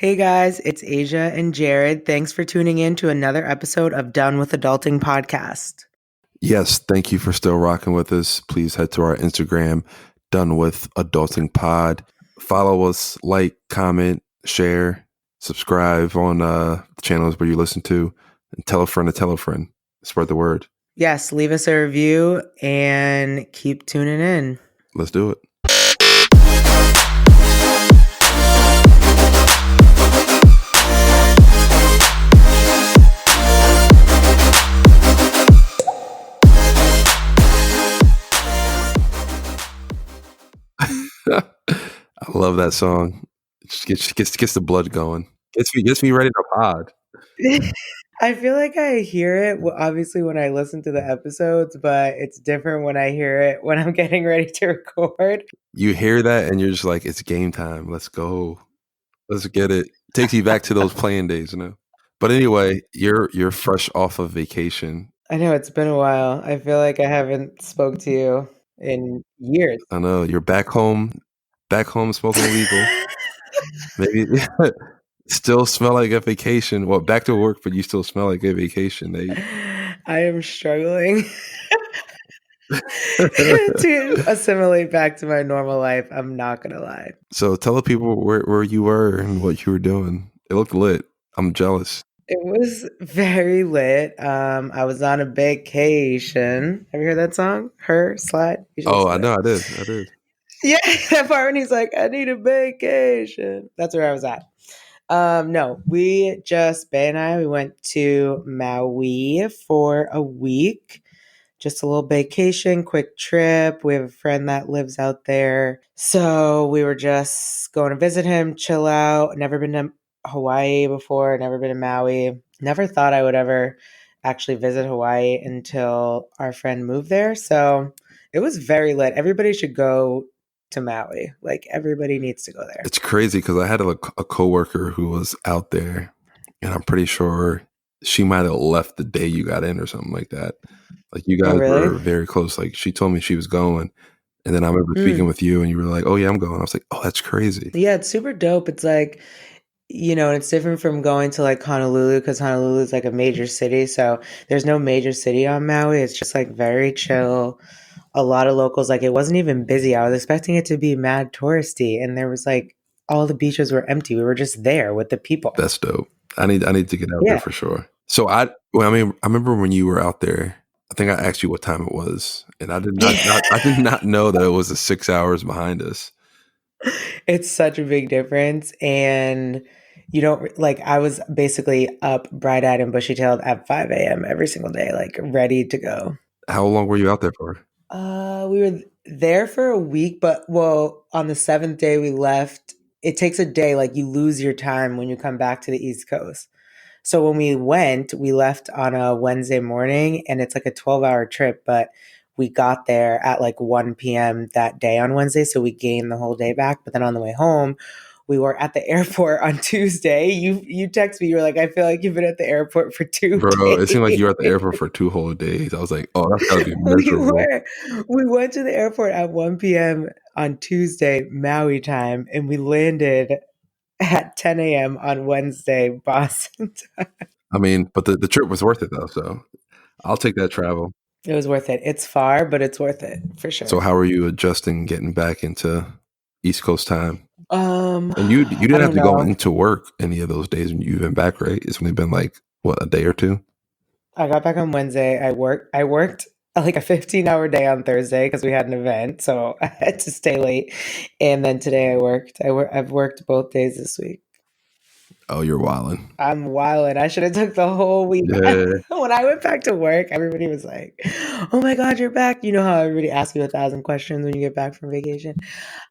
Hey guys, it's Asia and Jared. Thanks for tuning in to another episode of Done with Adulting podcast. Yes, thank you for still rocking with us. Please head to our Instagram, Done with Adulting Pod. Follow us, like, comment, share, subscribe on the channels where you listen to, and tell a friend to tell a friend. Spread the word. Yes, leave us a review and keep tuning in. Let's do it. I love that song. It just gets the blood going. Gets me ready to pod. I feel like I hear it obviously when I listen to the episodes, but it's different when I hear it when I'm getting ready to record. You hear that and you're just like, it's game time. Let's go. Let's get it. Takes you back to those playing days, you know. But anyway, you're fresh off of vacation. I know it's been a while. I feel like I haven't spoke to you in years. I know you're back home smoking legal. Maybe still smell like a vacation. Well, back to work, but you still smell like a vacation. I am struggling to assimilate back to my normal life. I'm not gonna lie. So tell the people where you were and what you were doing. It looked lit. I'm jealous. It was very lit. I was on a vacation. Have you heard that song? Her Slide? Oh, I know. I did. Yeah, that part when he's like, I need a vacation. That's where I was at. No, Bae and I, we went to Maui for a week. Just a little vacation, quick trip. We have a friend that lives out there. So we were just going to visit him, chill out. Never been to Hawaii before, never been to Maui. Never thought I would ever actually visit Hawaii until our friend moved there. So it was very lit. Everybody should go to Maui. Like, everybody needs to go there. It's crazy because I had a coworker who was out there, and I'm pretty sure she might have left the day you got in or something like that. Like, you guys really? were very close. Like, she told me she was going, and then I remember speaking with you, and you were like, "Oh yeah, I'm going." I was like, "Oh, that's crazy." Yeah, it's super dope. It's like, you know, and it's different from going to like Honolulu, because Honolulu is like a major city. So there's no major city on Maui. It's just like very chill. A lot of locals. Like, it wasn't even busy. I was expecting it to be mad touristy, and there was like all the beaches were empty. We were just there with the people. That's dope. I need to get out there for sure. So I remember when you were out there. I think I asked you what time it was, and I did not know that it was the 6 hours behind us. It's such a big difference, and you don't like. I was basically up, bright-eyed and bushy-tailed at 5 a.m. every single day, like ready to go. How long were you out there for? We were there for a week, but on the 7th day we left. It takes a day, like you lose your time when you come back to the East Coast. So when we left on a Wednesday morning, and it's like a 12-hour trip, but we got there at like 1 p.m. that day on Wednesday, so we gained the whole day back. But then on the way home, we were at the airport on Tuesday. You text me, you were like, I feel like you've been at the airport for 2 days. Bro, it seemed like you were at the airport for 2 whole days. I was like, oh, that's gotta be miserable. We went to the airport at 1 p.m. on Tuesday, Maui time, and we landed at 10 a.m. on Wednesday, Boston time. I mean, but the trip was worth it though, so I'll take that travel. It was worth it. It's far, but it's worth it for sure. So how are you adjusting getting back into East Coast time? And you didn't have to go into work any of those days when you've been back, right? It's only been like what, a day or two? I got back on Wednesday. I worked like a 15-hour day on Thursday because we had an event, so I had to stay late. And then today I worked. I've worked both days this week. Oh, you're wildin'. I'm wildin'. I should have took the whole week. Yeah. When I went back to work, everybody was like, "Oh my God, you're back!" You know how everybody asks you 1,000 questions when you get back from vacation.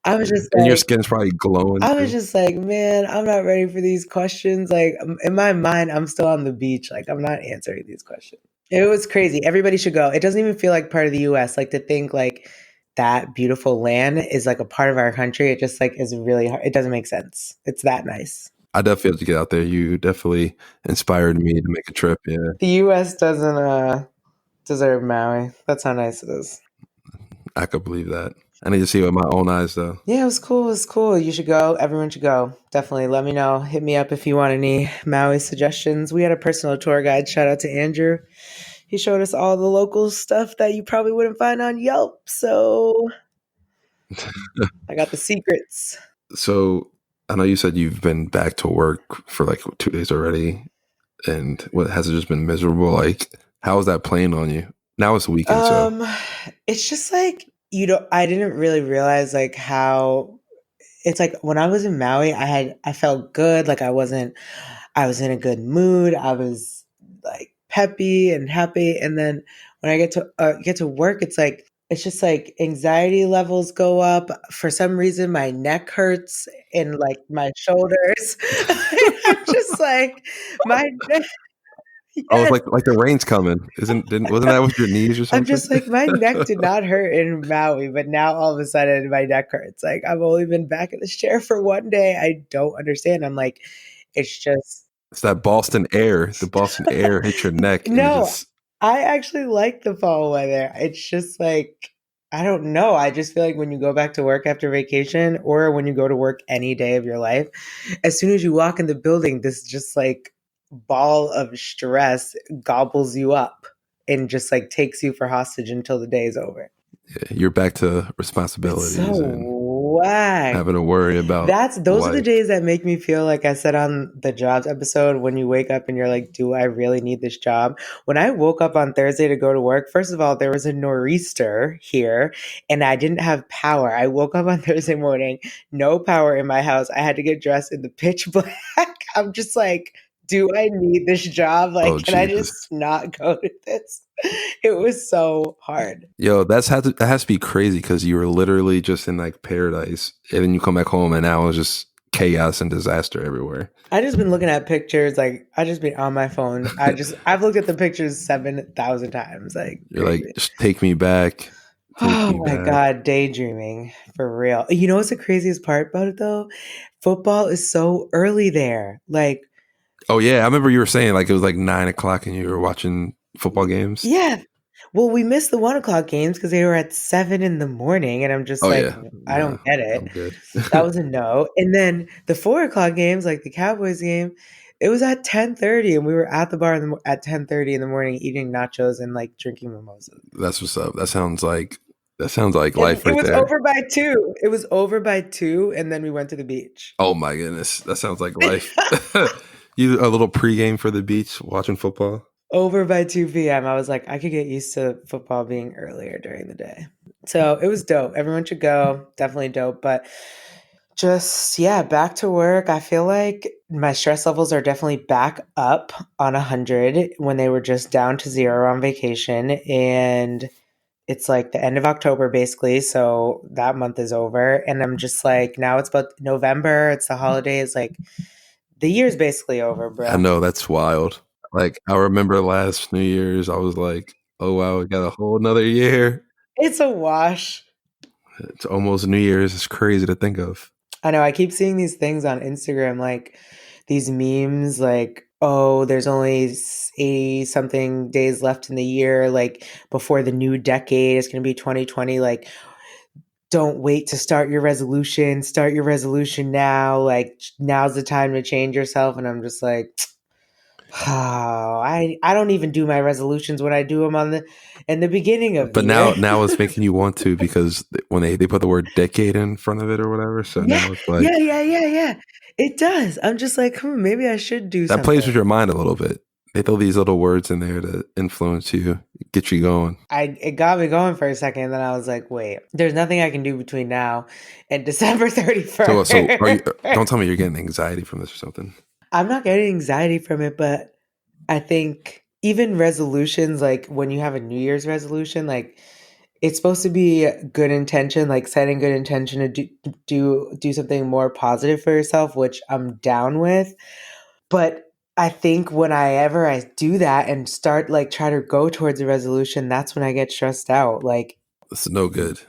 I was just and your skin's probably glowing. I was just like, man, I'm not ready for these questions. Like, in my mind, I'm still on the beach. Like, I'm not answering these questions. It was crazy. Everybody should go. It doesn't even feel like part of the U.S. Like, to think like that beautiful land is like a part of our country. It just like is really hard. It doesn't make sense. It's that nice. I definitely have to get out there. You definitely inspired me to make a trip. Yeah. The U.S. doesn't deserve Maui. That's how nice it is. I could believe that. I need to see it with my own eyes though. Yeah, it was cool. It was cool. You should go. Everyone should go. Definitely let me know. Hit me up if you want any Maui suggestions. We had a personal tour guide. Shout out to Andrew. He showed us all the local stuff that you probably wouldn't find on Yelp. So I got the secrets. So I know you said you've been back to work for like 2 days already, and what has it just been miserable? Like, how is that playing on you? Now it's a weekend, so Um, it's just like I didn't really realize like how it's like when I was in Maui, I felt good. Like I was in a good mood. I was like peppy and happy. And then when I get to work, it's just like anxiety levels go up. For some reason, my neck hurts and like my shoulders. I'm just like my neck. oh, it's Yes. like the rain's coming. Wasn't that with your knees or I'm something? just like my neck did not hurt in Maui, but now all of a sudden my neck hurts. Like I've only been back in this chair for one day. I don't understand. I'm like, it's just It's that Boston air. The Boston air hits your neck, and it no. just I actually like the fall weather. It's just like I don't know. I just feel like when you go back to work after vacation or when you go to work any day of your life, as soon as you walk in the building, this just like ball of stress gobbles you up and just like takes you for hostage until the day is over. you're back to It's so responsibilities and whack. having to worry about Those are the life. days that make me feel like I said on the jobs episode when you wake up and you're like, do I really need this job? When I woke up on Thursday to go to work, first of all, there was a nor'easter here and I didn't have power. I woke up on Thursday morning, no power in my house. I had to get dressed in the pitch black. I'm just like, do I need this job? Oh Like, can I Jesus. just not go to this? It was so hard. Yo, that has to be crazy because you were literally just in like paradise, and then you come back home, and now it's just chaos and disaster everywhere. I just been looking at pictures, like I just been on my phone. I've looked at the pictures 7,000 times, like You're like, crazy. just take me back, take Oh me my back. god, daydreaming for real. You know what's the craziest part about it though? Football is so early there. Like, Oh yeah, I remember you were saying like it was like 9 o'clock, and you were watching football games. yeah. Well, we missed the 1 o'clock games because they were at 7 in the morning, and I'm just Oh like, yeah, I no, don't get it. I'm good. That was a no. And then the 4 o'clock games, like the Cowboys game, it was at 10:30, and we were at the bar at 10:30 in the morning eating nachos and like drinking mimosas. That's what's up. That sounds like And life it right was there. over by two. It was over by two, and then we went to the beach. Oh my goodness, that sounds like life. You a little pregame for the beach, watching football. Over by 2 p.m. I was like, I could get used to football being earlier during the day. So it was dope. Everyone should go. Definitely dope. But just, yeah, back to work. I feel like my stress levels are definitely back up on 100 when they were just down to zero on vacation. And it's like the end of October, basically. So that month is over. And I'm just like, now it's about November. It's the holidays. Like, the year's basically over, I bro. know that's wild. Like I remember last New Year's, I was like, "Oh wow, we got a whole another year." It's a wash. It's almost New Year's. It's crazy to think of. I know. I keep seeing these things on Instagram, like these memes, like, oh, there's only 80 something days left in the year, like before the new decade. It's going to be 2020. Like, don't wait to start your resolution. Start your resolution now. Like, now's the time to change yourself. And I'm just like, oh, I don't even do my resolutions when I do them in the beginning of the But year. now it's making you want to because when they put the word decade in front of it or whatever. So Yeah, now it's yeah, like yeah, yeah, yeah. It does. I'm just like, maybe I should do that plays with something. your mind a little bit. They throw these little words in there to influence you, get you going. It got me going for a second, then I was like, wait, there's nothing I can do between now and December So are you? 31st. Don't tell me you're getting anxiety from this or something. I'm not getting anxiety from it, but I think even resolutions, like when you have a New Year's resolution, like it's supposed to be good intention, like setting good intention to do something more positive for yourself, which I'm down with. But I think whenever I do that and start like try to go towards a resolution, that's when I get stressed out. Like It's no good.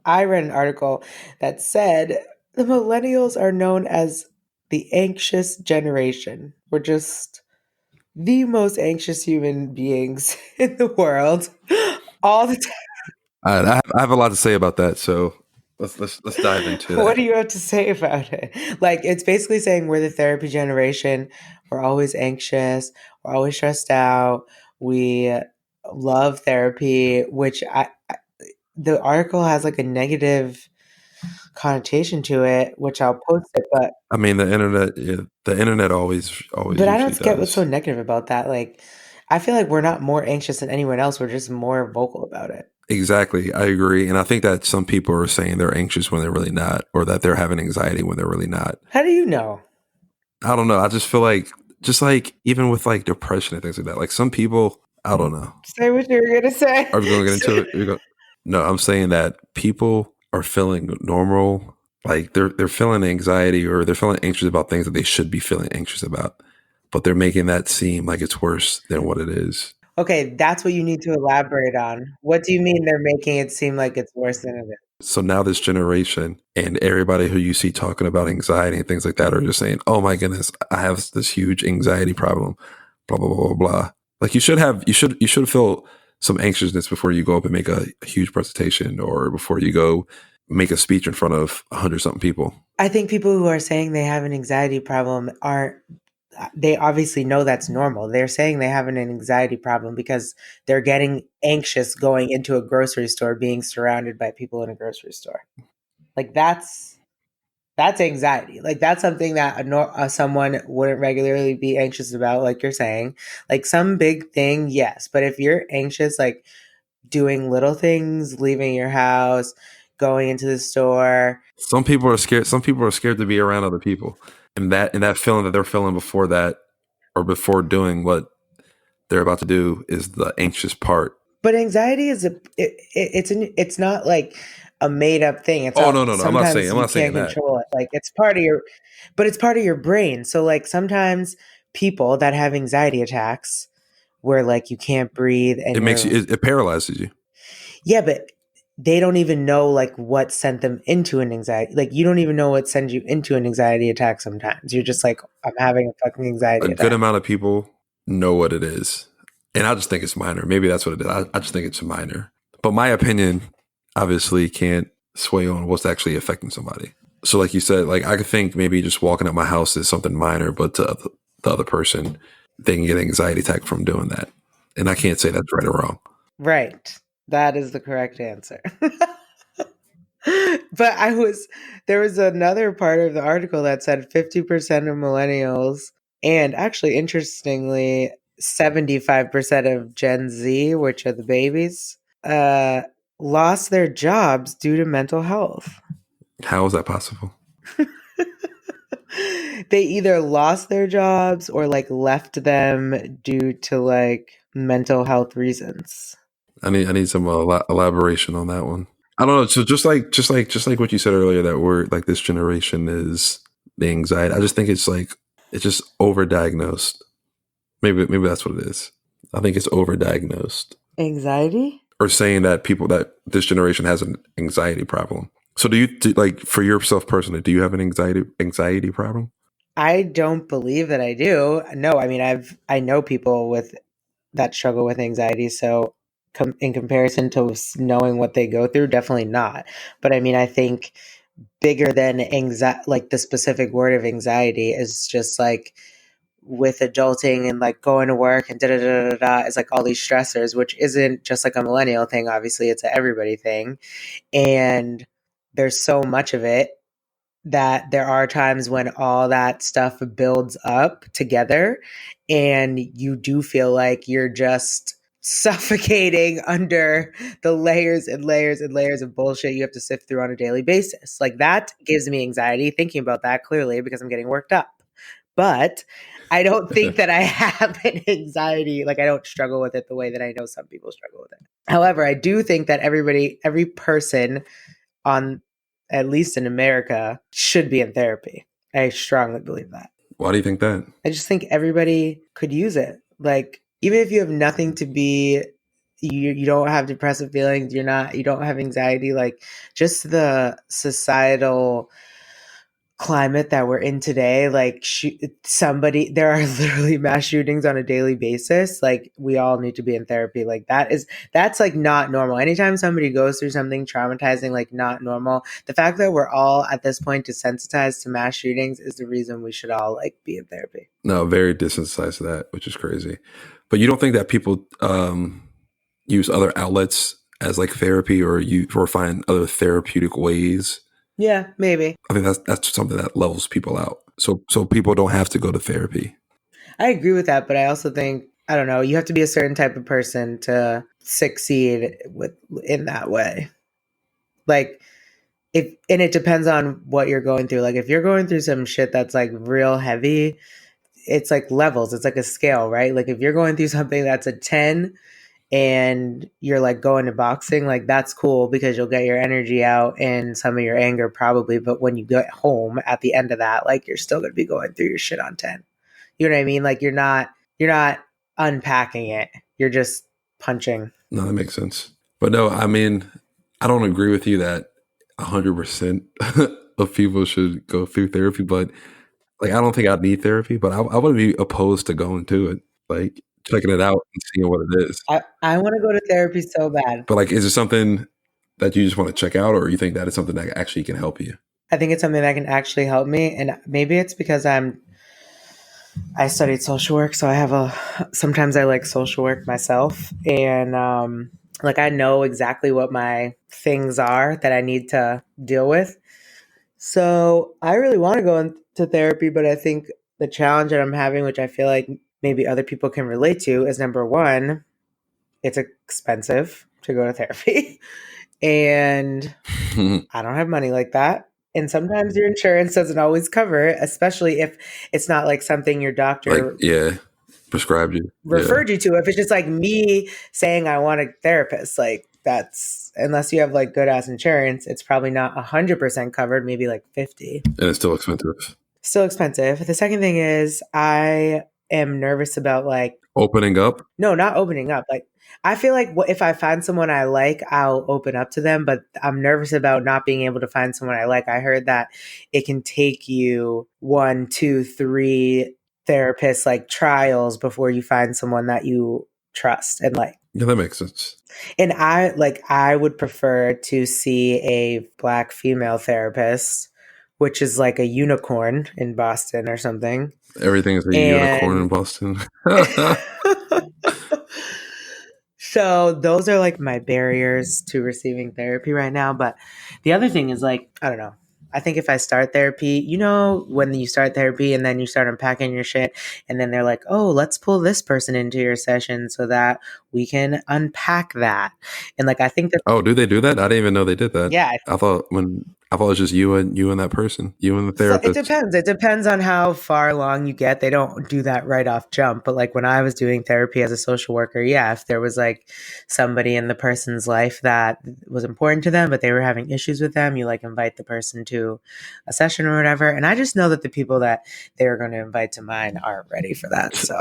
I read an article that said the millennials are known as the anxious generation. We're just the most anxious human beings in the world all the time. I have a lot to say about that. So Let's dive into What do that. you have to say about it? Like, it's basically saying we're the therapy generation. We're always anxious. We're always stressed out. We love therapy, which the article has like a negative connotation to it, which I'll post it, I mean, the internet, yeah, the internet always but I usually don't get what's so does. negative about that. Like, I feel like we're not more anxious than anyone else. We're just more vocal about it. Exactly, I agree, and I think that some people are saying they're anxious when they're really not, or that they're having anxiety when they're really not. How do you know? I don't know. I just feel like, just like even with like depression and things like that, like some people, I don't know. Say what you were gonna say. Are we going to get into it? No, I'm saying that people are feeling normal, like they're feeling anxiety or they're feeling anxious about things that they should be feeling anxious about, but they're making that seem like it's worse than what it is. Okay, that's what you need to elaborate on. What do you mean they're making it seem like it's worse than it is? So now this generation and everybody who you see talking about anxiety and things like that are just saying, "Oh my goodness, I have this huge anxiety problem." Blah blah blah blah blah. Like you should feel some anxiousness before you go up and make a huge presentation or before you go make a speech in front of 100 something people. I think people who are saying they have an anxiety problem aren't, they obviously know that's normal. They're saying they have an anxiety problem because they're getting anxious going into a grocery store, being surrounded by people in a grocery store. Like that's anxiety. Like that's something that someone wouldn't regularly be anxious about, like you're saying. Like some big thing, yes. But if you're anxious, like doing little things, leaving your house, going into the store. Some people are scared. Some people are scared to be around other people, and that feeling that they're feeling before that or before doing what they're about to do is the anxious part. But anxiety is it's not like a made up thing. It's Oh all, no no no! sometimes I'm you not can't saying that. control it. Like it's part of your, but it's part of your brain. So like sometimes people that have anxiety attacks where like you can't breathe and It makes you. you're, It paralyzes you. yeah, but they don't even know like what sent them into an anxiety. Like you don't even know what sends you into an anxiety attack sometimes. You're just like, I'm having a fucking A anxiety good attack. amount of people know what it is, and I just think it's minor. Maybe that's what it is. I just think it's minor. But my opinion obviously can't sway on what's actually affecting somebody. So, like you said, like I could think maybe just walking out my house is something minor, but to the other person, they can get an anxiety attack from doing that, and I can't say that's right or wrong. Right. That is the correct answer. But there was another part of the article that said 50% of millennials, and actually, interestingly, 75% of Gen Z, which are the babies, uh, lost their jobs due to mental health. How is that possible? They either lost their jobs or like left them due to like mental health reasons. I need some elaboration on that one. I don't know. So just like what you said earlier, that we're like this generation is the anxiety. I just think it's just overdiagnosed. Maybe that's what it is. I think it's overdiagnosed, Anxiety? or saying that people that this generation has an anxiety problem. So like for yourself personally, do you have an anxiety problem? I don't believe that I do. No, I mean I know people with that struggle with anxiety, so in comparison to knowing what they go through, definitely not. But I mean, I think bigger than anxiety, like the specific word of anxiety is just like with adulting and like going to work and da da da da da is like all these stressors, which isn't just like a millennial thing. Obviously, it's an everybody thing, and there's so much of it that there are times when all that stuff builds up together and you do feel like you're just suffocating under the layers and layers and layers of bullshit you have to sift through on a daily basis. Like that gives me anxiety thinking about that, clearly, because I'm getting worked up. But I don't think that I have an anxiety, like I don't struggle with it the way that I know some people struggle with it. However, I do think that every person on, at least in America, should be in therapy. I strongly believe that. Why do you think that? I just think everybody could use it. Like even if you have nothing to be, you don't have depressive feelings, you don't have anxiety, like just the societal climate that we're in today, like there are literally mass shootings on a daily basis. Like we all need to be in therapy. Like that's like not normal. Anytime somebody goes through something traumatizing, like not normal, the fact that we're all at this point desensitized to mass shootings is the reason we should all like be in therapy. No, very desensitized to that, which is crazy. But you don't think that people use other outlets as like therapy, or find other therapeutic ways? Yeah, maybe. I think that's something that levels people out. So people don't have to go to therapy. I agree with that, but I also think I don't know, you have to be a certain type of person to succeed with in that way. Like if and it depends on what you're going through. Like if you're going through some shit that's like real heavy, it's like levels. It's like a scale, right? Like if you're going through something that's a 10 and you're like going to boxing, like that's cool because you'll get your energy out and some of your anger probably, but when you get home at the end of that, like you're still going to be going through your shit on 10. You know what I mean? Like you're not unpacking it. You're just punching. No, that makes sense. But no, I mean, I don't agree with you that 100% of people should go through therapy. But like, I don't think I'd need therapy. But I wouldn't be opposed to going to it, like checking it out and seeing what it is. I want to go to therapy so bad. But like, is it something that you just want to check out, or you think that is something that actually can help you? I think it's something that can actually help me, and maybe it's because I studied social work, so I have sometimes I like social work myself, and like I know exactly what my things are that I need to deal with. So I really want to go into therapy, but I think the challenge that I'm having, which I feel like maybe other people can relate to, is number one, it's expensive to go to therapy. And I don't have money like that. And sometimes your insurance doesn't always cover it, especially if it's not like something your Like, doctor yeah, prescribed you. Yeah. referred you to. If it's just like me saying I want a therapist, like that's unless you have like good ass insurance, it's probably not 100% covered, maybe like 50. And it's still expensive. Still expensive. The second thing is I am nervous about like Opening up. no, not opening up. Like I feel like if I find someone I like, I'll open up to them, but I'm nervous about not being able to find someone I like. I heard that it can take you 1, 2, 3 therapists like trials before you find someone that you trust and like. Yeah, that makes sense. And I would prefer to see a black female therapist, which is like a unicorn in Boston or something. Everything is a unicorn in And Boston. so those are like my barriers to receiving therapy right now. But the other thing is like, I don't know. I think if I start therapy, when you start therapy and then you start unpacking your shit, and then they're like, oh, let's pull this person into your session so that we can unpack that. And like, I think that, Oh, do they do that? I didn't even know they did that. yeah, I thought it was just you and that person, you and the so it therapist. depends. It depends on how far along you get. They don't do that right off jump. But like when I was doing therapy as a social worker, yeah, if there was like somebody in the person's life that was important to them, but they were having issues with them, you like invite the person to a session or whatever. And I just know that the people that they were going to invite to mine aren't ready for that. So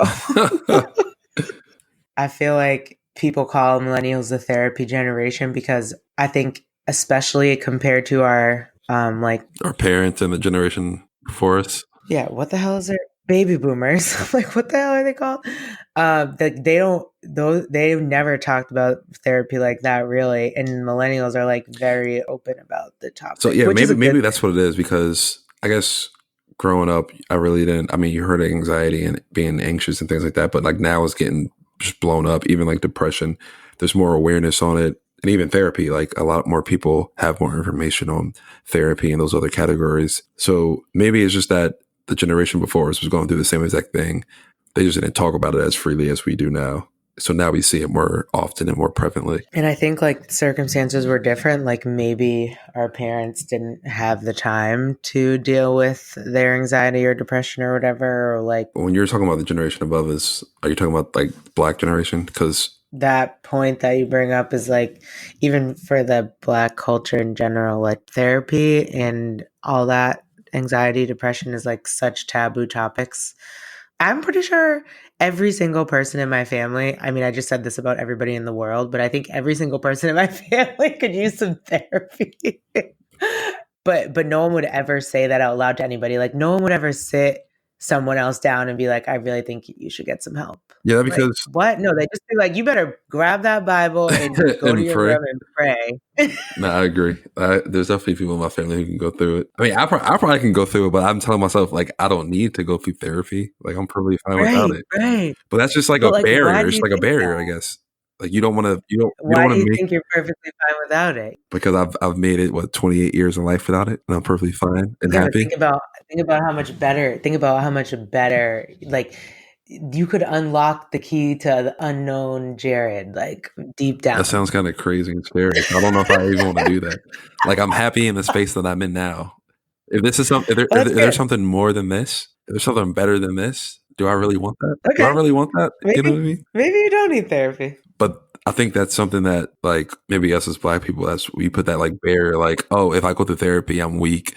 I feel like people call millennials the therapy generation because I think, especially compared to our like Our parents and the generation before us. yeah, what the hell is it? Baby boomers. Like, what the hell are they called? They don't. They've never talked about therapy like that, really. And millennials are like very open about the So topic, yeah, which is a maybe good that's thing. what it is, because I guess growing up, I really didn't. I mean, you heard of anxiety and being anxious and things like that, but like now it's getting just blown up. Even like depression, there's more awareness on it, and even therapy. Like a lot more people have more information on therapy and those other categories. So maybe it's just that the generation before us was going through the same exact thing. They just didn't talk about it as freely as we do now. So now we see it more often and more prevalently. And I think like circumstances were different. Like maybe our parents didn't have the time to deal with their anxiety or depression or whatever, or like When you're talking about the generation above us, are you talking about like Black generation? Because that point that you bring up is like even for the black culture in general, like therapy and all that anxiety, depression is like such taboo topics. I'm pretty sure every single person in my family, I mean, I just said this about everybody in the world, but I think every single person in my family could use some therapy. but no one would ever say that out loud to anybody. Like no one would ever sit someone else down and be like, I really think you should get some help. Yeah, Like, because what? No, they just be like, you better grab that Bible and go to and your pray. room and pray. No, I agree. There's definitely people in my family who can go through it. I mean, I probably can go through it, but I'm telling myself like I don't need to go through therapy. Like I'm perfectly fine without Right, it. right. But that's just like But a like, why barrier. do It's you like a think barrier, I that? guess. Like you don't want to you don't Why want do to you make think you're perfectly fine without it? because I've made it 28 years of life without it, and I'm perfectly fine and Yeah, but happy. think about how much better. Think about how much better. Like, you could unlock the key to the unknown Jared. Like deep That down. sounds kind of crazy and scary. So I don't know if I even want to do that. Like I'm happy in the space that I'm in now. If this is something, Well, that's if there's good. something more than this, if there's something better than this, do I really want that? Do I Okay, really want that? You know what I maybe mean? maybe you don't need therapy. But I think that's something that like maybe us as Black people, that's we put that like barrier, like oh, if I go through therapy, I'm weak.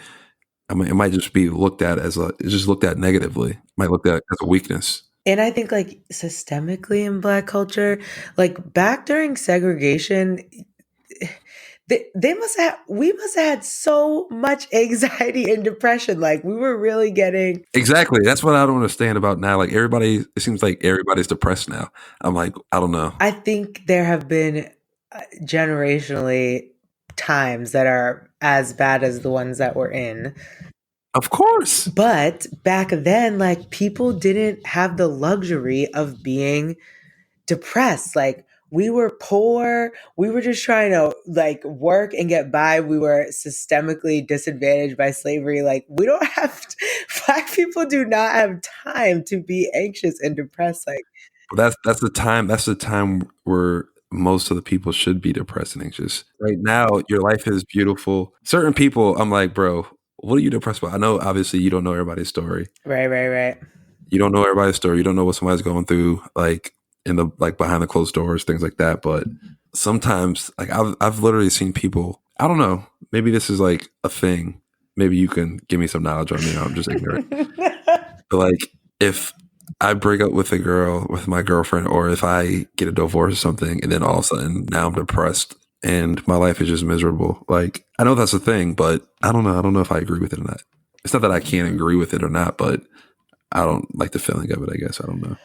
I mean, it might just be looked at as it's just looked at negatively. It might look at as a weakness. And I think like systemically in Black culture, like back during segregation, they must have we must have had so much anxiety and depression. Like we were really getting. Exactly. That's what I don't understand about now. Like everybody, it seems like everybody's depressed now. I'm like, I don't know. I think there have been generationally times that are as bad as the ones that we're in. Of course. But back then, like people didn't have the luxury of being depressed. Like we were poor. We were just trying to like work and get by. We were systemically disadvantaged by slavery. Like we don't have Black people do not have time to be anxious and depressed. Like That's the time. That's the time where most of the people should be depressed and anxious. Right now, your life is beautiful. Certain people, I'm like, bro, what are you depressed about? I know, obviously, you don't know everybody's story. right. You don't know everybody's story. You don't know what somebody's going through, like in the like behind the closed doors, things like that. But sometimes, like I've literally seen people. I don't know. Maybe this is like a thing. Maybe you can give me some knowledge on me. I'm just ignorant. But like, if I break up with a girl, with my girlfriend, or if I get a divorce or something, and then all of a sudden now I'm depressed and my life is just miserable. Like, I know that's a thing, but I don't know. I don't know if I agree with it or not. It's not that I can't agree with it or not, but I don't like the feeling of it, I guess. I don't know.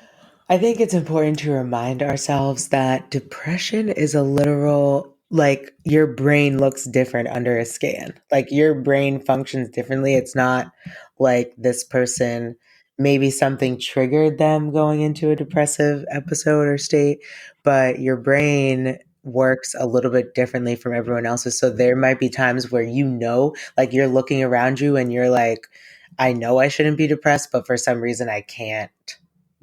I think it's important to remind ourselves that depression is a literal, like, your brain looks different under a scan. Like, your brain functions differently. It's not like this person, maybe something triggered them going into a depressive episode or state, but your brain works a little bit differently from everyone else's. So there might be times where like, you're looking around you and you're like, I know I shouldn't be depressed, but for some reason I can't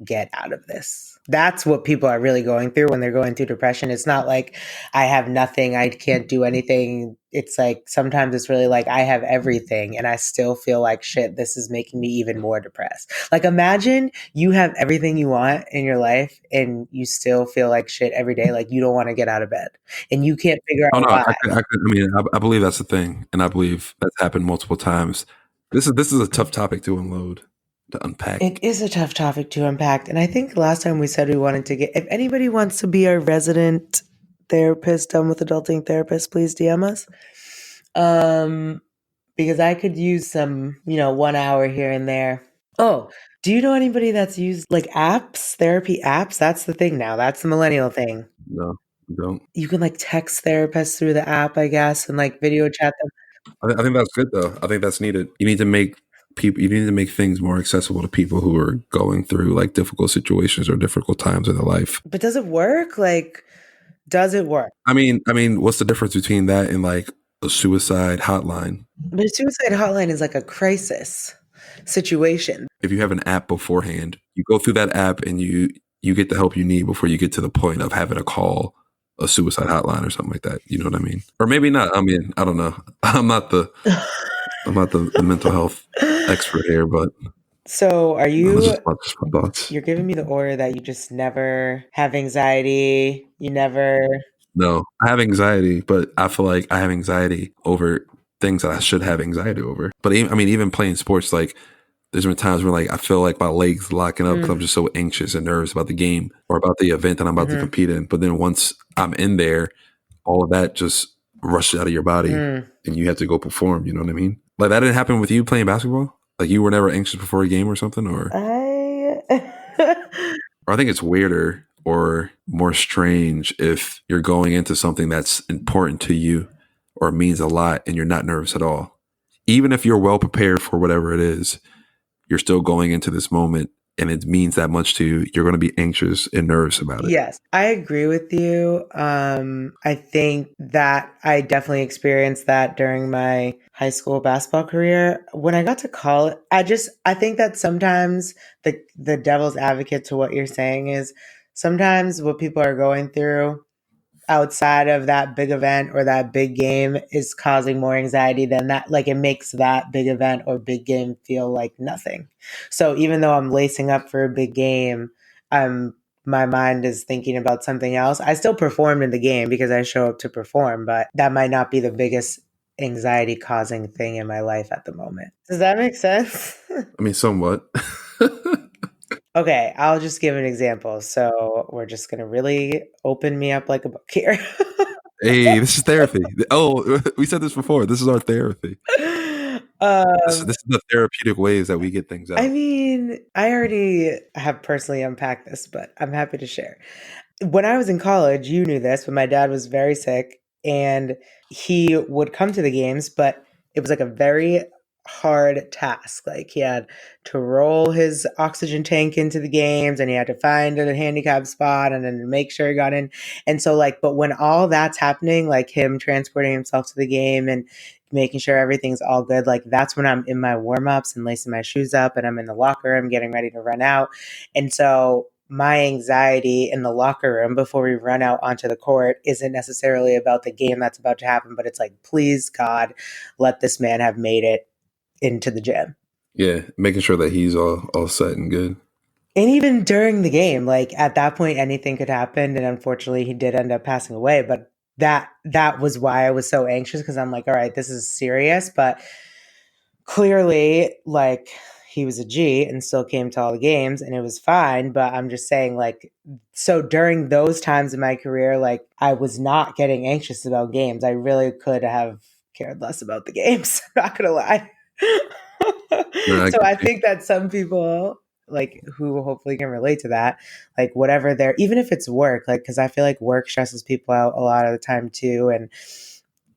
get out of this. That's what people are really going through when they're going through depression. It's not like I have nothing, I can't do anything. It's like sometimes it's really like I have everything and I still feel like shit. This is making me even more depressed. Like imagine you have everything you want in your life and you still feel like shit every day. Like you don't want to get out of bed and you can't figure Oh out no, why. I mean, I believe that's the thing, and I believe that's happened multiple times. This is a tough topic to unload, to unpack. It is a tough topic to unpack. And I think last time we said we wanted to get, if anybody wants to be our resident therapist, done with adulting therapist, please DM us. Because I could use some, 1 hour here and there. Oh, do you know anybody that's used like apps, therapy apps? That's the thing now. That's the millennial thing. No, don't. You can like text therapists through the app, I guess, and like video chat them. I think that's good though. I think that's needed. You need to make people. You need to make things more accessible to people who are going through like difficult situations or difficult times in their life. But does it work? Like, does it work? I mean, what's the difference between that and like a suicide hotline? But a suicide hotline is like a crisis situation. If you have an app beforehand, you go through that app and you get the help you need before you get to the point of having to call a suicide hotline or something like that. You know what I mean? Or maybe not. I mean, I don't know. I'm not the mental health expert here, but So are that's you, just my thoughts. you're giving me the order that you just never have anxiety, you never. No, I have anxiety, but I feel like I have anxiety over things that I should have anxiety over. But I mean, even playing sports, like there's been times where like I feel like my legs locking up because I'm just so anxious and nervous about the game or about the event that I'm about to Mhm. compete in. But then once I'm in there, all of that just rushed out of your body Mm. and you had to go perform. You know what I mean? Like that didn't happen with you playing basketball. Like you were never anxious before a game or something, I or I think it's weirder or more strange if you're going into something that's important to you or means a lot and you're not nervous at all. Even if you're well prepared for whatever it is, you're still going into this moment and it means that much to you. You're going to be anxious and nervous about it. Yes, I agree with you. I think that I definitely experienced that during my high school basketball career. When I got to college, I think that sometimes the devil's advocate to what you're saying is sometimes what people are going through outside of that big event or that big game is causing more anxiety than that. Like it makes that big event or big game feel like nothing. So even though I'm lacing up for a big game, I'm my mind is thinking about something else. I still performed in the game because I show up to perform, but that might not be the biggest anxiety causing thing in my life at the moment. Does that make sense? I mean, somewhat. Okay, I'll just give an example. So we're just going to really open me up like a book here. Hey, this is therapy. Oh, we said this before. This is our therapy. This is the therapeutic ways that we get things I out. mean, I already have personally unpacked this, but I'm happy to share. When I was in college, you knew this, but my dad was very sick and he would come to the games, but it was like a very hard task. Like he had to roll his oxygen tank into the games and he had to find a handicap spot and then make sure he got in. And so like, but when all that's happening, like him transporting himself to the game and making sure everything's all good, like that's when I'm in my warm-ups and lacing my shoes up and I'm in the locker, I'm getting ready to run out. And so my anxiety in the locker room before we run out onto the court isn't necessarily about the game that's about to happen, but it's like, please, God, let this man have made it into the gym. Yeah, making sure that he's all set and good. And even during the game, like at that point, anything could happen. And unfortunately, he did end up passing away. But that was why I was so anxious because I'm like, all right, this is serious. But clearly, like he was a G and still came to all the games and it was fine. But I'm just saying, like, so during those times in my career, like I was not getting anxious about games. I really could have cared less about the games. I'm not gonna lie. No, I So get I you. think that some people like who hopefully can relate to that, like whatever they're, even if it's work, like because I feel like work stresses people out a lot of the time too, and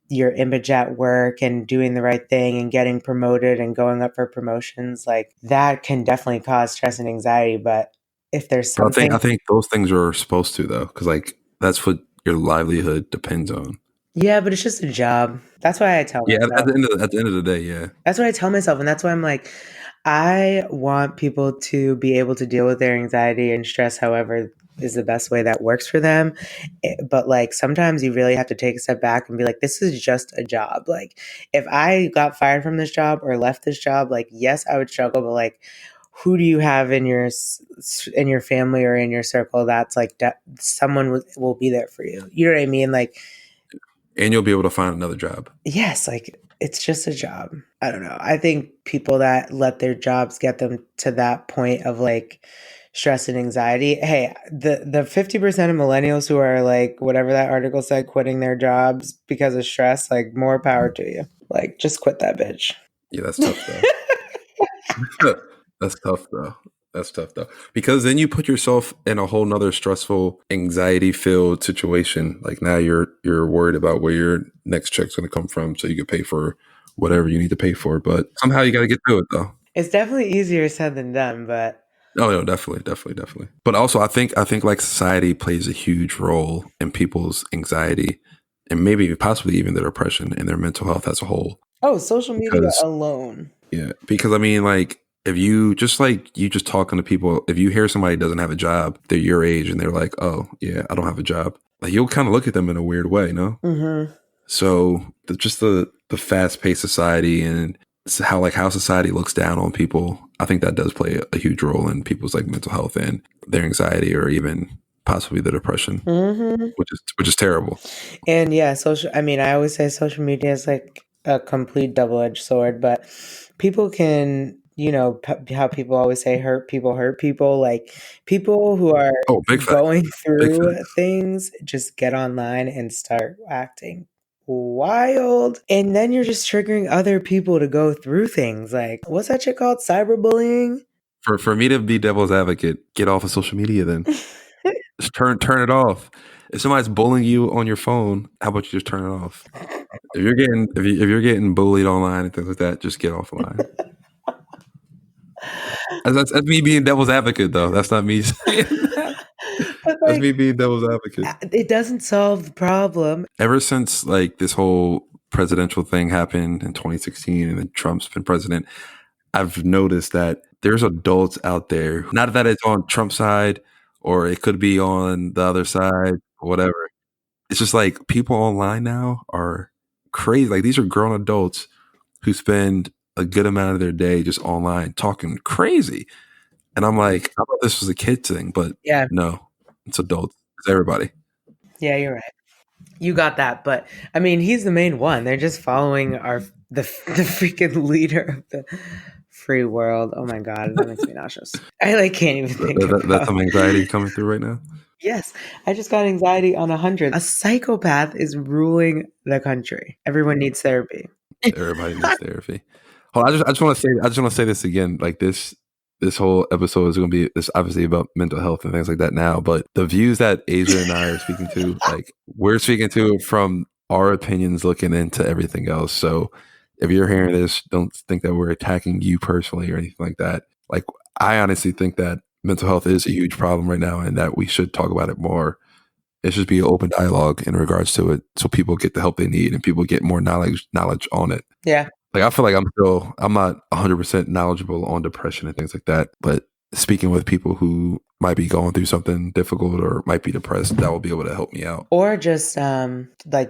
your image at work and doing the right thing and getting promoted and going up for promotions, like that can definitely cause stress and anxiety. But if there's But I something, think those things are supposed to though, because like that's what your livelihood depends on. yeah, but it's just a job. That's why I tell Yeah, myself. at the end of the day, yeah. That's what I tell myself. And that's why I'm like, I want people to be able to deal with their anxiety and stress however is the best way that works for them. But like sometimes you really have to take a step back and be like, this is just a job. Like if I got fired from this job or left this job, like yes, I would struggle, but like who do you have in your family or in your circle that's like someone will be there for you? You know what I mean? Like And you'll be able to find another job. yes, like it's just a job. I don't know. I think people that let their jobs get them to that point of like stress and anxiety. Hey, the 50% of millennials who are like whatever that article said, quitting their jobs because of stress, like more power to you. Like just quit that bitch. Yeah, that's tough though. That's tough though. That's tough though. Because then you put yourself in a whole nother stressful, anxiety filled situation. Like now you're worried about where your next check's gonna come from so you can pay for whatever you need to pay for. But somehow you gotta get through it though. It's definitely easier said than done, but Oh no, definitely. But also I think like society plays a huge role in people's anxiety and maybe possibly even their depression and their mental health as a whole. oh, social media Because alone. yeah, because I mean, like, if you just like you just talking to people, if you hear somebody doesn't have a job, they're your age, and they're like, "Oh, yeah, I don't have a job," like you'll kind of look at them in a weird way, no? Mm-hmm. So just the fast paced society and how society looks down on people, I think that does play a huge role in people's like mental health and their anxiety or even possibly their depression, Mm-hmm. which is terrible. And yeah, I mean, I always say social media is like a complete double edged sword, but people can, you know, how people always say hurt people. Like people who are Oh, big facts, going big through facts. things just get online and start acting. wild. And then you're just triggering other people to go through things. Like, what's that shit called? Cyberbullying? For me to be devil's advocate, get off of social media then. Just turn it off. If somebody's bullying you on your phone, how about you just turn it off? If you're getting bullied online and things like that, just get offline. That's me being devil's advocate, though. That's not me saying that. But That's like, me being devil's advocate. it doesn't solve the problem. Ever since like this whole presidential thing happened in 2016, and then Trump's been president, I've noticed that there's adults out there. Not that it's on Trump's side, or it could be on the other side, or whatever. It's just like people online now are crazy. Like these are grown adults who spend a good amount of their day just online talking crazy. And I'm like, I thought this was a kid thing, but Yeah. no, it's adults. It's everybody. Yeah, you're right. You got that, but I mean, he's the main one. They're just following the freaking leader of the free world. Oh my god, that makes me nauseous. I like can't even think That's about. some anxiety coming through right now. Yes, I just got anxiety on 100. A psychopath is ruling the country. Everyone needs therapy. Everybody needs therapy. Hold on, I just want to say this again. Like this whole episode is going to be this obviously about mental health and things like that now. But the views that Asia and I are speaking to, like we're speaking to from our opinions, looking into everything else. So if you're hearing this, don't think that we're attacking you personally or anything like that. Like I honestly think that mental health is a huge problem right now, and that we should talk about it more. It should be an open dialogue in regards to it, so people get the help they need and people get more knowledge on it. Yeah. Like I feel like I'm not 100% knowledgeable on depression and things like that, but speaking with people who might be going through something difficult or might be depressed, that will be able to help me out. Or just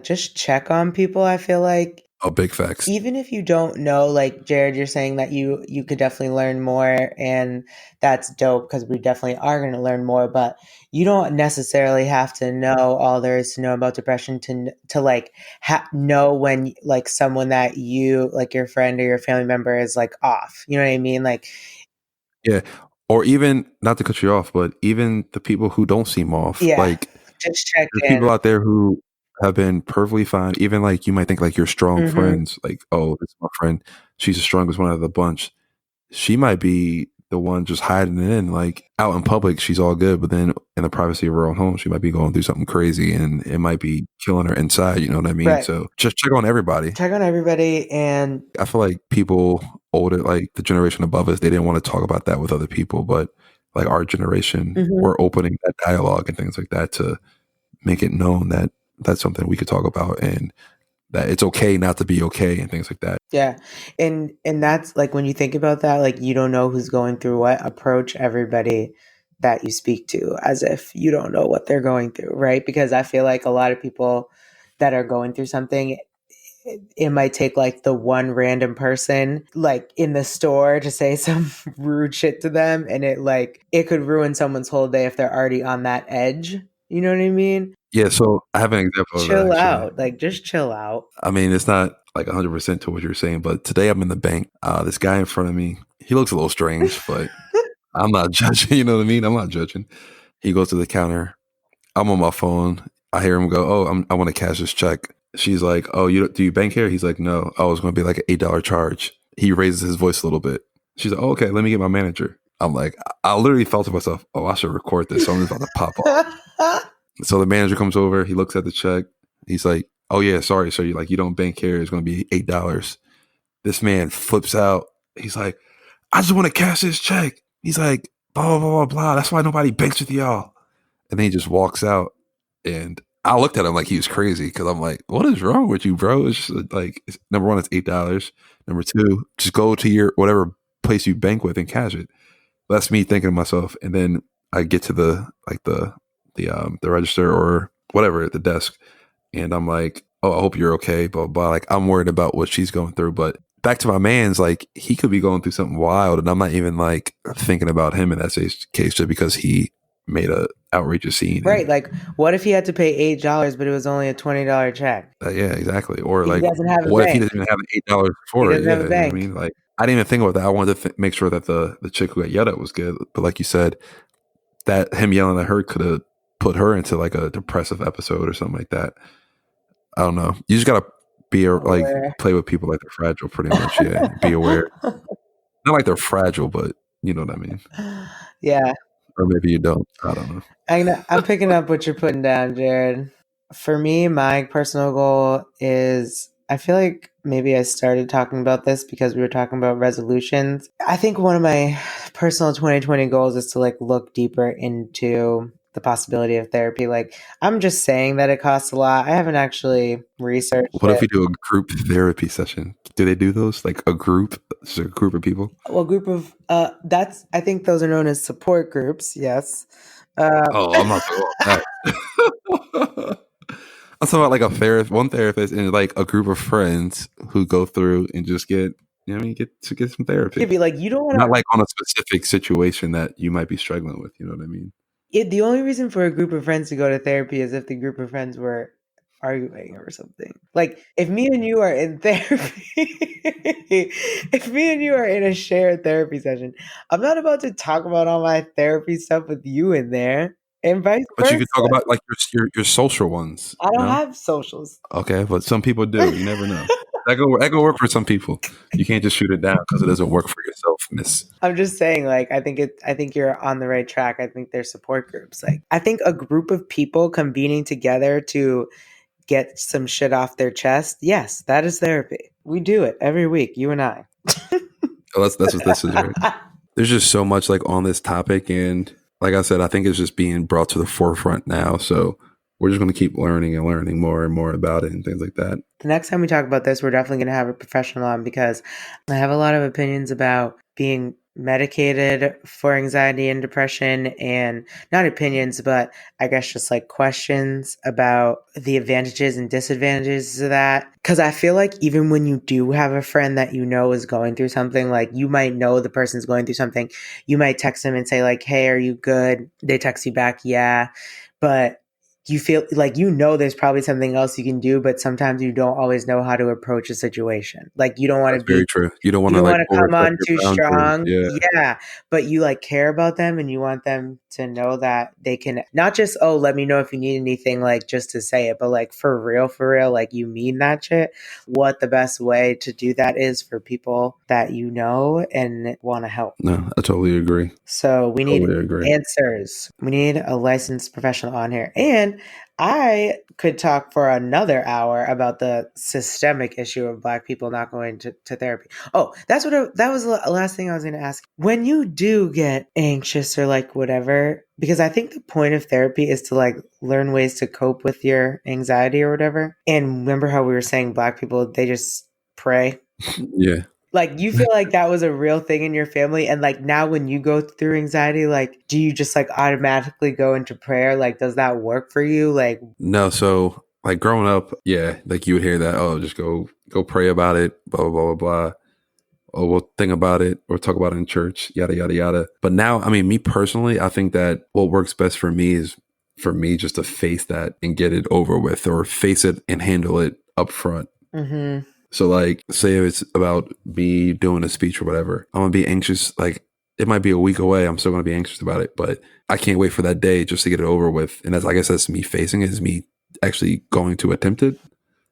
just check on people, I feel like. Oh, big facts. Even if you don't know, like Jared, you're saying that you could definitely learn more, and that's dope because we definitely are going to learn more. But you don't necessarily have to know all there is to know about depression to like know when like someone that you like your friend or your family member is like off. You know what I mean? Like, Yeah. Or even, not to cut you off, but even the people who don't seem off, yeah, like just check there's in. people out there who have been perfectly fine. Even like you might think like your strong Mm-hmm. friends, like, oh, this is my friend. She's the strongest one out of the bunch. She might be the one just hiding it in. Like out in public, she's all good, but then in the privacy of her own home, she might be going through something crazy, and it might be killing her inside. You know what I mean? Right. So just check on everybody. Check on everybody, and I feel like people older, like the generation above us, they didn't want to talk about that with other people, but like our generation, mm-hmm. we're opening that dialogue and things like that to make it known that that's something we could talk about, and that it's okay not to be okay and things like that. Yeah. And that's like when you think about that, like you don't know who's going through what, approach everybody that you speak to as if you don't know what they're going through, right? Because I feel like a lot of people that are going through something, it might take like the one random person like in the store to say some rude shit to them, and it could ruin someone's whole day if they're already on that edge. You know what I mean? Yeah, so I have an example of that Chill actually. out. Like just chill out. I mean, it's not like 100% to what you're saying, but today I'm in the bank. This guy in front of me, he looks a little strange, but I'm not judging. You know what I mean? I'm not judging. He goes to the counter. I'm on my phone. I hear him go, "Oh, I want to cash this check." She's like, "Oh, do you bank here?" He's like, "No." Oh, it's going to be like an $8 charge. He raises his voice a little bit. She's like, "Oh, okay, let me get my manager." I'm like, I literally thought to myself, "Oh, I should record this." So I'm about to pop off. So the manager comes over. He looks at the check. He's like, "Oh yeah, sorry, sir. You don't bank here. It's going to be $8." This man flips out. He's like, "I just want to cash this check." He's like, "Blah blah blah blah. That's why nobody banks with y'all." And then he just walks out. And I looked at him like he was crazy because I'm like, "What is wrong with you, bro?" It's just like, number one, it's $8. Number two, just go to your whatever place you bank with and cash it. That's me thinking to myself. And then I get to the register or whatever at the desk, and I'm like, "Oh, I hope you're okay." But like, I'm worried about what she's going through. But back to my man's, like, he could be going through something wild, and I'm not even like thinking about him in that case just because he made a outrageous scene. Right. Like, what if he had to pay $8, but it was only a $20 check? Yeah, exactly. Or He like, doesn't have a what if he bank. doesn't even have $8 He for it? doesn't Yeah, have a you know what I bank. mean? Like, I didn't even think about that. I wanted to make sure that the chick who got yelled at was good. But like you said, that him yelling at her could have put her into like a depressive episode or something like that. I don't know. You just gotta be like Aware. play with people like they're fragile, pretty much. Yeah, be aware. Not like they're fragile, but you know what I mean. Yeah, Or maybe you don't. I don't know. I'm picking up what you're putting down, Jared. For me, my personal goal is I feel like maybe I started talking about this because we were talking about resolutions. I think one of my personal 2020 goals is to like look deeper into the possibility of therapy. Like I'm just saying that it costs a lot. I haven't actually researched What if it. we do a group therapy session? Do they do those? Like a group, just a group of people? Well, group of that's I think those are known as support groups. Yes. Uh, Oh, I'm not talking about that. I'm talking about like a one therapist and like a group of friends who go through and just get, you know, what I mean, get some could therapy. be like you don't want Not to. like on a specific situation that you might be struggling with. You know what I mean? The only reason for a group of friends to go to therapy is if the group of friends were arguing or something. Like if me and you are in therapy, if me and you are in a shared therapy session, I'm not about to talk about all my therapy stuff with you in there, and vice But you could talk versa. about like your social ones. I don't No, have socials. okay, but some people do. You never know. That go work for some people. You can't just shoot it down because it doesn't work for yourself, Miss. I'm just saying, like, I think you're on the right track. I think there's support groups. Like, I think a group of people convening together to get some shit off their chest. Yes, that is therapy. We do it every week, you and I. Oh, that's what this is, right? There's just so much like on this topic, and like I said, I think it's just being brought to the forefront now. So we're just going to keep learning and learning more and more about it and things like that. The next time we talk about this, we're definitely going to have a professional on because I have a lot of opinions about being medicated for anxiety and depression, and not opinions, but I guess just like questions about the advantages and disadvantages of that. Because I feel like even when you do have a friend that you know is going through something, like you might know the person's going through something, you might text them and say, like, hey, are you good? They text you back, yeah. But you feel like you know there's probably something else you can do, but sometimes you don't always know how to approach a situation. Like you don't want to That's very be true. You don't want you to don't like want to come overstep on your too boundaries. strong. Yeah. Yeah. But you like care about them and you want them to know that they can not just, oh, let me know if you need anything, like just to say it, but like for real, like you mean that shit. What the best way to do that is for people that you know and want to help. No, I totally agree. So we need Totally agree. answers. We need a licensed professional on here. And I could talk for another hour about the systemic issue of Black people not going to therapy. Oh, that was the last thing I was going to ask. When you do get anxious or like whatever, because I think the point of therapy is to like learn ways to cope with your anxiety or whatever. And remember how we were saying Black people, they just pray. Yeah. Like you feel like that was a real thing in your family, and like now when you go through anxiety, like do you just like automatically go into prayer? Like does that work for you? Like No, so like growing up, yeah, like you would hear that, oh, just go pray about it, blah blah blah blah blah. Oh, we'll think about it or talk about it in church, yada yada yada. But now, I mean, me personally, I think that what works best for me is for me just to face that and get it over with, or face it and handle it up front. mhm. So like say if it's about me doing a speech or whatever, I'm gonna be anxious. Like it might be a week away. I'm still gonna be anxious about it, but I can't wait for that day just to get it over with. And that's, I guess that's me facing it, is me actually going to attempt it.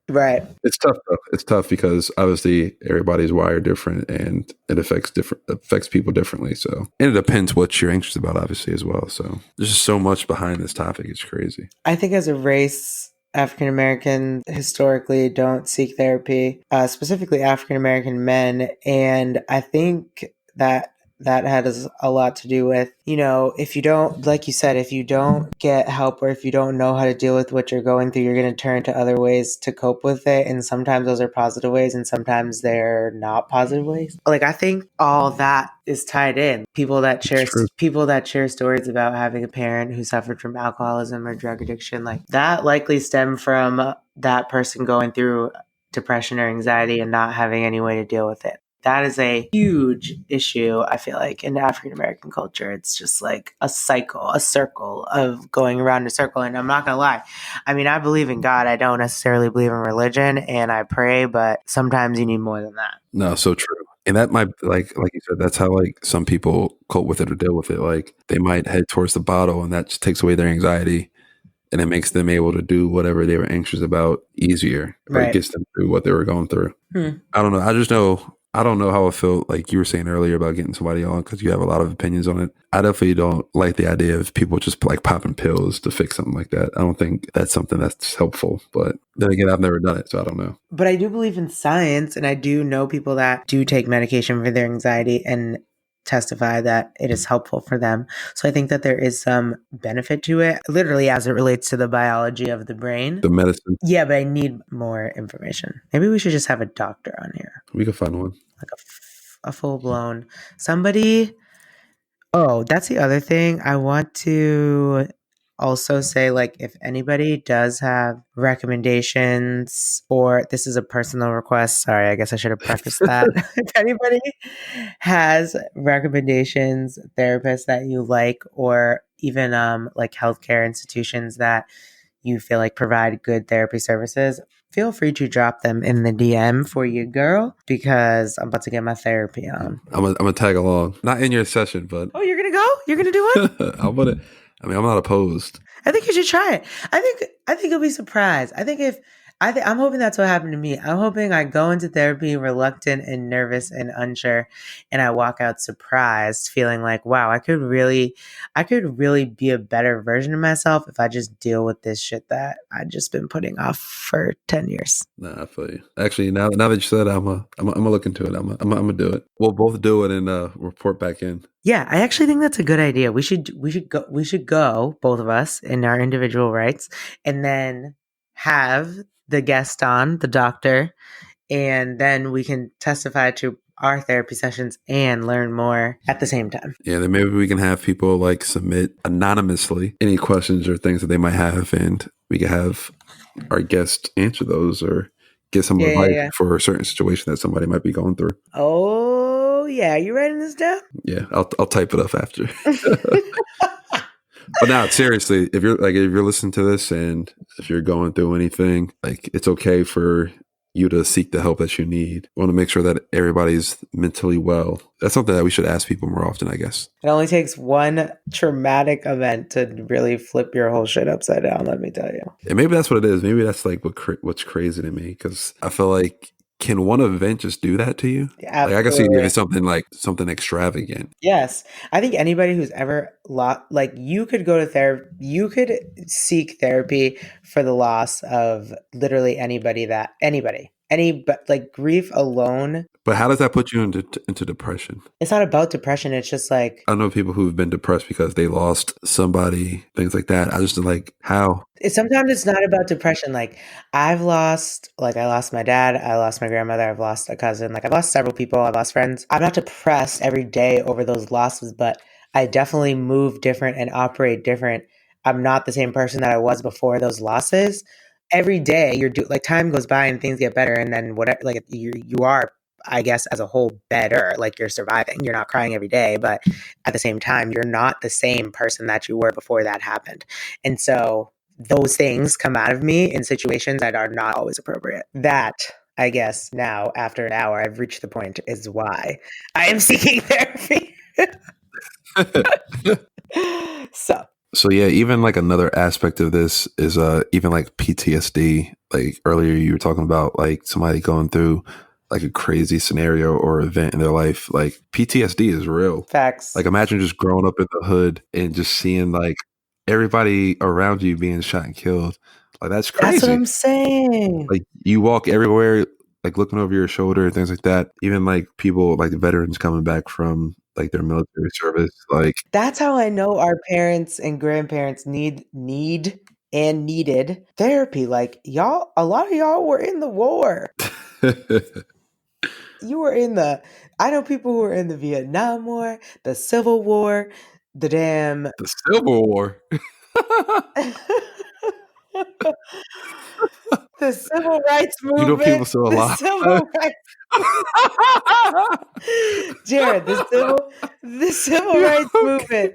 Right. It's tough though. It's tough because obviously everybody's wired different and it affects people differently. So, and it depends what you're anxious about obviously as well. So there's just so much behind this topic. It's crazy. I think as a race, African Americans historically don't seek therapy, specifically African American men. And I think that that has a lot to do with, you know, if you don't, like you said, if you don't get help or if you don't know how to deal with what you're going through, you're going to turn to other ways to cope with it. And sometimes those are positive ways and sometimes they're not positive ways. Like, I think all that is tied in. It's true. People that share stories about having a parent who suffered from alcoholism or drug addiction, like that likely stemmed from that person going through depression or anxiety and not having any way to deal with it. That is a huge issue, I feel like, in African American culture. It's just like a cycle, a circle of going around a circle. And I'm not going to lie. I mean, I believe in God. I don't necessarily believe in religion and I pray, but sometimes you need more than that. No, so true. And that might, like you said, that's how like some people cope with it or deal with it. Like they might head towards the bottle and that just takes away their anxiety. and it makes them able to do whatever they were anxious about easier, or it Right. gets them through what they were going through. Hmm. I don't know. I just know. I don't know how it felt, like you were saying earlier about getting somebody on because you have a lot of opinions on it. I definitely don't like the idea of people just like popping pills to fix something like that. I don't think that's something that's helpful. But then again, I've never done it, so I don't know. But I do believe in science, and I do know people that do take medication for their anxiety and testify that it is helpful for them. So I think that there is some benefit to it, literally as it relates to the biology of the brain. The medicine, Yeah, but I need more information. Maybe we should just have a doctor on here, we could find one. like a full blown somebody. Oh, that's the other thing. I want to also say, like, if anybody does have recommendations, or this is a personal request, sorry, I guess I should have prefaced that. If anybody has recommendations, therapists that you like, or even like healthcare institutions that you feel like provide good therapy services, feel free to drop them in the DM for you, girl, because I'm about to get my therapy on. I'm gonna tag along, not in your session, but Oh, you're gonna go? You're gonna do one? I'm gonna. I mean, I'm not opposed. I think you should try it. I think you'll be surprised. I'm hoping that's what happened to me. I'm hoping I go into therapy reluctant and nervous and unsure, and I walk out surprised, feeling like, wow, I could really be a better version of myself if I just deal with this shit that I've just been putting off for 10 years. Nah, I feel you. Actually, now that you said it, I'm gonna look into it. I'm gonna do it. We'll both do it and report back in. Yeah, I actually think that's a good idea. We should go, both of us, in our individual rights, and then have the guest on, the doctor, and then we can testify to our therapy sessions and learn more at the same time. Yeah, then maybe we can have people like submit anonymously any questions or things that they might have, and we can have our guest answer those or get some Yeah, yeah, advice yeah. for a certain situation that somebody might be going through. Oh, yeah. You writing this down? Yeah, I'll type it up after. But now, seriously, if you're listening to this and if you're going through anything, like it's okay for you to seek the help that you need. We want to make sure that everybody's mentally well. That's something that we should ask people more often, I guess. It only takes one traumatic event to really flip your whole shit upside down, let me tell you. And maybe that's what it is. Maybe that's like what's crazy to me, because I feel like, can one event just do that to you? Like I can see if Absolutely. it's something like something extravagant. Yes. I think anybody who's ever like, you could go to therapy, you could seek therapy for the loss of literally but like grief alone. But how does that put you into depression? It's not about depression. It's just like, I know people who've been depressed because they lost somebody, things like that. I just like, how? sometimes it's not about depression. Like I lost my dad, I lost my grandmother, I've lost a cousin, like I've lost several people, I've lost friends. I'm not depressed every day over those losses, but I definitely move different and operate different. I'm not the same person that I was before those losses. Every day like time goes by and things get better, and then whatever, like you are, I guess, as a whole better. Like you're surviving. You're not crying every day, but at the same time, you're not the same person that you were before that happened. And so those things come out of me in situations that are not always appropriate. That, I guess, now after an hour, I've reached the point is why I am seeking therapy. So yeah, even like another aspect of this is even like PTSD. Like earlier you were talking about like somebody going through like a crazy scenario or event in their life. Like PTSD is real. Facts. Like imagine just growing up in the hood and just seeing like everybody around you being shot and killed. Like that's That's what crazy. I'm saying. Like you walk everywhere, like looking over your shoulder and things like that. Even like people like veterans coming back from like their military service. Like That's how I know our parents and grandparents need and needed therapy. Like y'all, a lot of y'all were in the war. You were in I know people who were in the Vietnam War, the Civil War, the damn the Civil War. the Civil Rights You know people Movement, still the alive. Civil Rights Jared, the Civil Rights Movement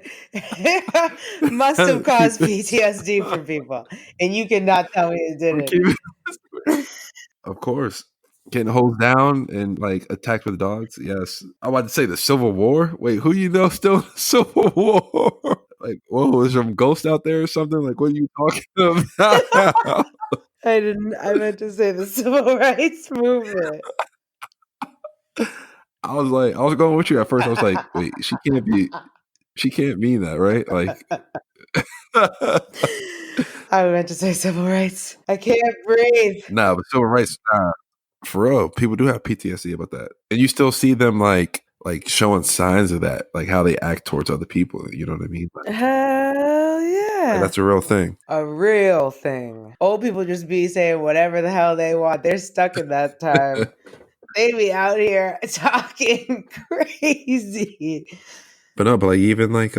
must have caused PTSD for people, and you cannot tell me it didn't. Of course. Getting hosed down and like attacked with dogs. Yes. I'm about to say the Civil War. Wait, who you know still in the Civil War? Like, whoa, is some ghost out there or something? Like, what are you talking about? I didn't. I meant to say the civil rights movement. I was like, I was going with you at first. I was like, wait, she can't mean that, right? Like, I meant to say civil rights. I can't breathe. nah, but civil rights, nah, for real, people do have PTSD about that, and you still see them like showing signs of that, like how they act towards other people. You know what I mean? Hell Like yeah. that's a real thing. A real thing. Old people just be saying whatever the hell they want. They're stuck in that time. They be out here talking crazy. But no, but like even like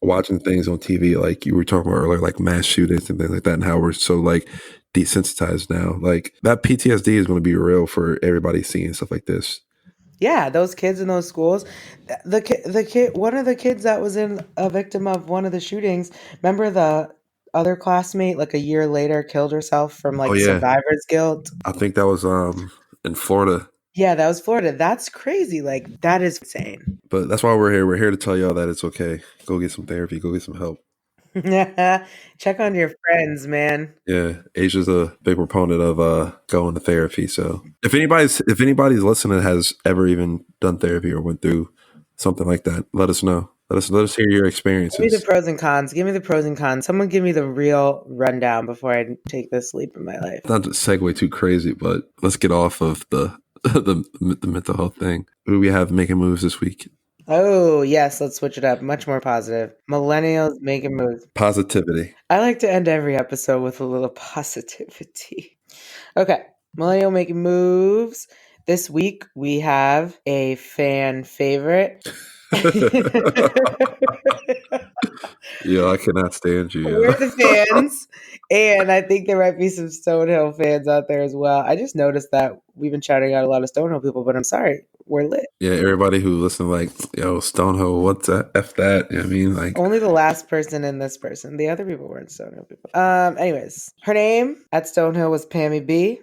watching things on TV, like you were talking about earlier, like mass shootings and things like that, and how we're so like desensitized now. Like that PTSD is going to be real for everybody seeing stuff like this. Yeah, those kids in those schools. One of the kids that was in a victim of one of the shootings. Remember the other classmate, like a year later, killed herself from Oh like yeah, survivor's guilt. I think that was in Florida. Yeah, that was Florida. That's crazy. Like that is insane. But that's why we're here. We're here to tell y'all that it's okay. Go get some therapy. Go get some help. Check on your friends, man. Yeah, Asia's a big proponent of going to therapy. So if anybody's listening has ever even done therapy or went through something like that, let us know. Let us hear your Give me the experiences. pros and cons. Give me the pros and cons. Someone give me the real rundown before I take this leap in my life. Not to segue too crazy, but let's get off of the the mental health thing. Who do we have making moves this week? Oh, yes, let's switch it up. Much more positive. Millennials making moves. Positivity. I like to end every episode with a little positivity. Okay, Millennial making moves. This week we have a fan favorite. Yeah, I cannot stand you. We're Yeah. the fans, and I think there might be some Stonehill fans out there as well. I just noticed that we've been shouting out a lot of Stonehill people, but I'm sorry, we're lit. Yeah, everybody who listen like, yo, Stonehill, what's that? F that. You know what I mean? Like, Only the last person and this person. The other people weren't Stonehill people. Anyways, her name at Stonehill was Pammy B.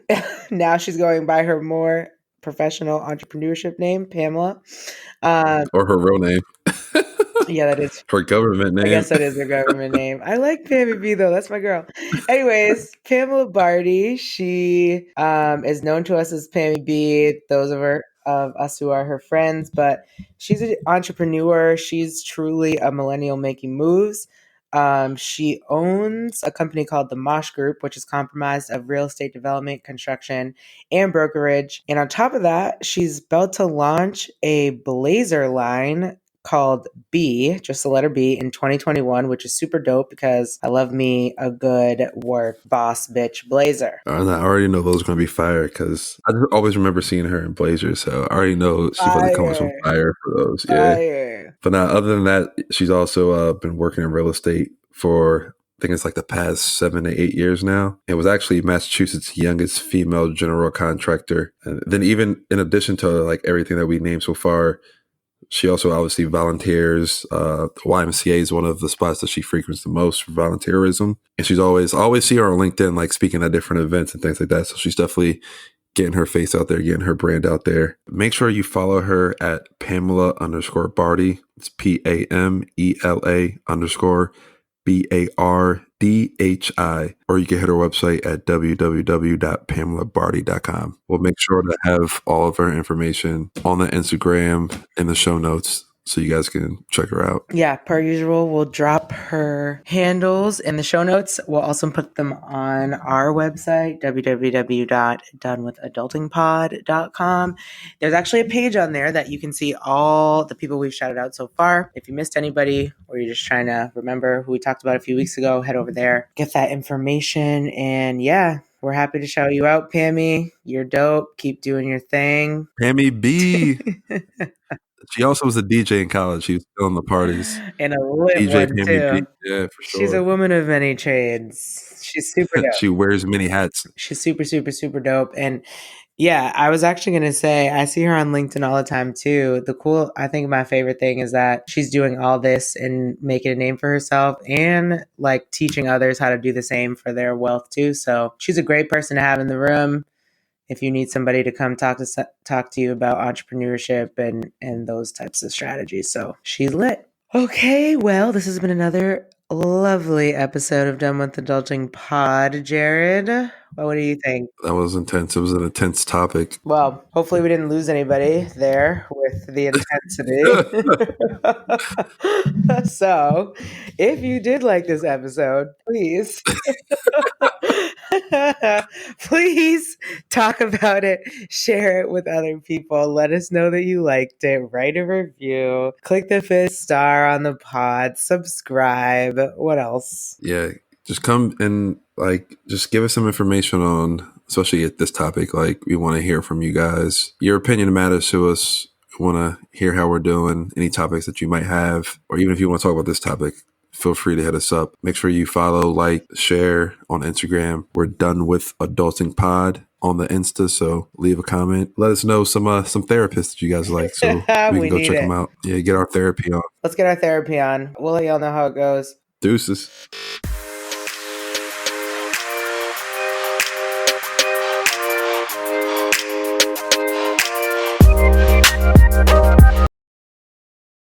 Now she's going by her more professional entrepreneurship name, Pamela. Um, or her real name. yeah, that is. Her government I name. guess that is her government name. I like Pammy B though. That's my girl. Anyways, Pamela Barty. She is known to us as Pammy B. Those of us who are her friends, but she's an entrepreneur. She's truly a millennial making moves. She owns a company called the Mosh Group, which is comprised of real estate development, construction, and brokerage. And on top of that, she's about to launch a blazer line called B, just the letter B, in 2021, which is super dope because I love me a good work boss bitch blazer. And I already know those are going to be fire because I just always remember seeing her in Blazers. So I already know she's about to come with some Fire. fire for those. Yeah. Fire. But now, other than that, she's also been working in real estate for, I think it's like the past 7 to 8 years now. It was actually Massachusetts' youngest female general contractor. And then even in addition to like everything that we named so far, she also obviously volunteers. YMCA is one of the spots that she frequents the most for volunteerism. And she's I always see her on LinkedIn, like speaking at different events and things like that. So she's definitely getting her face out there, getting her brand out there. Make sure you follow her at Pamela_Barty. It's PAMELA_BARDHI. Or you can hit her website at www.pamelabarty.com. We'll make sure to have all of her information on the Instagram in the show notes so you guys can check her out. Yeah, per usual, we'll drop her handles in the show notes. We'll also put them on our website, www.donewithadultingpod.com. There's actually a page on there that you can see all the people we've shouted out so far. If you missed anybody or you're just trying to remember who we talked about a few weeks ago, head over there, get that information. And yeah, we're happy to shout you out, Pammy. You're dope. Keep doing your thing. Pammy B. She also was a DJ in college. She was still in the parties. And a lit DJ one Pammy B. too. Yeah, for She's sure. a woman of many trades. She's super dope. She wears many hats. She's super, super, super dope. And yeah, I was actually going to say, I see her on LinkedIn all the time too. I think my favorite thing is that she's doing all this and making a name for herself and like teaching others how to do the same for their wealth too. So she's a great person to have in the room if you need somebody to come talk to you about entrepreneurship and those types of strategies. So she's lit. Okay, well, this has been another lovely episode of Done with Adulting Pod. Jared, well, what do you think? That was intense. It was an intense topic. Well, hopefully we didn't lose anybody there with the intensity. So, if you did like this episode, please please talk about it, share it with other people, let us know that you liked it, write a review, click the 5th star on the pod, subscribe. What else? Yeah, just come and just give us some information on, especially at this topic. Like, we want to hear from you guys. Your opinion matters to us. We want to hear how we're doing, any topics that you might have, or even if you want to talk about this topic, feel free to hit us up. Make sure you follow, like, share on Instagram. We're Done with Adulting Pod on the Insta, so leave a comment. Let us know some therapists that you guys like, so we We can go need check it. them out. Yeah, get our therapy on. Let's get our therapy on. We'll let y'all know how it goes. Deuces.